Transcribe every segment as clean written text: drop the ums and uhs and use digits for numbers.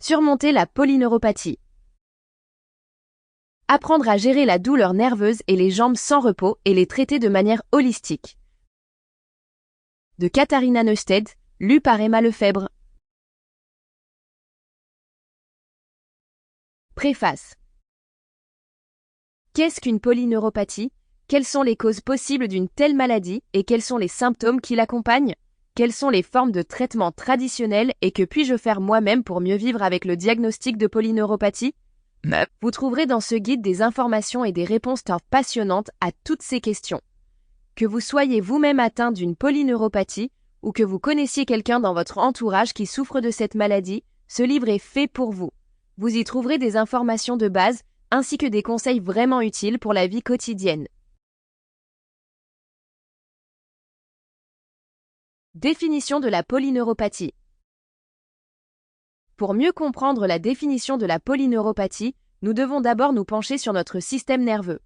Surmonter la polyneuropathie. Apprendre à gérer la douleur nerveuse et les jambes sans repos et les traiter de manière holistique. De Katharina Neusted, lu par Emma Lefebvre. Préface. Qu'est-ce qu'une polyneuropathie? Quelles sont les causes possibles d'une telle maladie et quels sont les symptômes qui l'accompagnent? Quelles sont les formes de traitement traditionnelles et que puis-je faire moi-même pour mieux vivre avec le diagnostic de polyneuropathie? Vous trouverez dans ce guide des informations et des réponses passionnantes à toutes ces questions. Que vous soyez vous-même atteint d'une polyneuropathie ou que vous connaissiez quelqu'un dans votre entourage qui souffre de cette maladie, ce livre est fait pour vous. Vous y trouverez des informations de base ainsi que des conseils vraiment utiles pour la vie quotidienne. Définition de la polyneuropathie. Pour mieux comprendre la définition de la polyneuropathie, nous devons d'abord nous pencher sur notre système nerveux.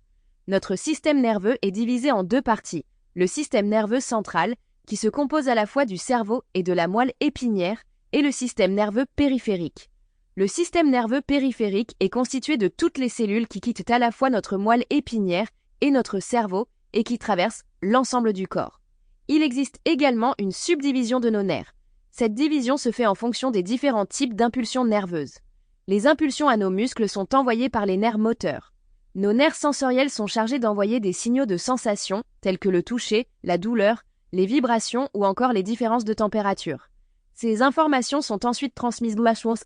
Notre système nerveux est divisé en deux parties. Le système nerveux central, qui se compose à la fois du cerveau et de la moelle épinière, et le système nerveux périphérique. Le système nerveux périphérique est constitué de toutes les cellules qui quittent à la fois notre moelle épinière et notre cerveau et qui traversent l'ensemble du corps. Il existe également une subdivision de nos nerfs. Cette division se fait en fonction des différents types d'impulsions nerveuses. Les impulsions à nos muscles sont envoyées par les nerfs moteurs. Nos nerfs sensoriels sont chargés d'envoyer des signaux de sensation, tels que le toucher, la douleur, les vibrations ou encore les différences de température. Ces informations sont ensuite transmises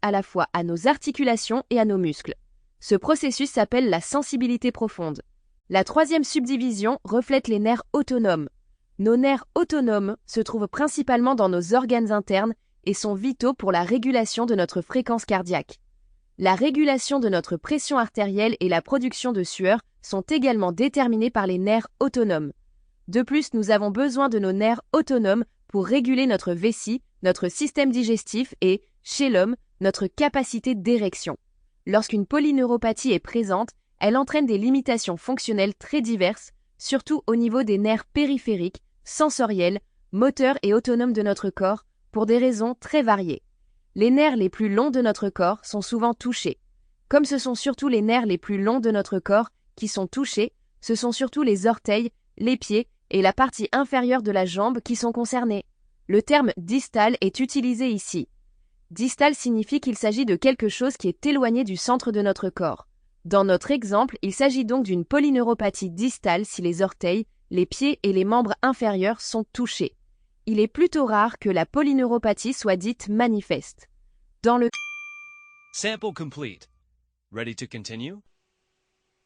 à la fois à nos articulations et à nos muscles. Ce processus s'appelle la sensibilité profonde. La troisième subdivision reflète les nerfs autonomes. Nos nerfs autonomes se trouvent principalement dans nos organes internes et sont vitaux pour la régulation de notre fréquence cardiaque. La régulation de notre pression artérielle et la production de sueur sont également déterminées par les nerfs autonomes. De plus, nous avons besoin de nos nerfs autonomes pour réguler notre vessie, notre système digestif et, chez l'homme, notre capacité d'érection. Lorsqu'une polyneuropathie est présente, elle entraîne des limitations fonctionnelles très diverses, surtout au niveau des nerfs périphériques, sensoriels, moteurs et autonomes de notre corps, pour des raisons très variées. Les nerfs les plus longs de notre corps sont souvent touchés. Comme ce sont surtout les nerfs les plus longs de notre corps qui sont touchés, ce sont surtout les orteils, les pieds et la partie inférieure de la jambe qui sont concernés. Le terme distal est utilisé ici. Distal signifie qu'il s'agit de quelque chose qui est éloigné du centre de notre corps. Dans notre exemple, il s'agit donc d'une polyneuropathie distale si les orteils, les pieds et les membres inférieurs sont touchés. Il est plutôt rare que la polyneuropathie soit dite manifeste. Dans le Sample complete. Ready to continue?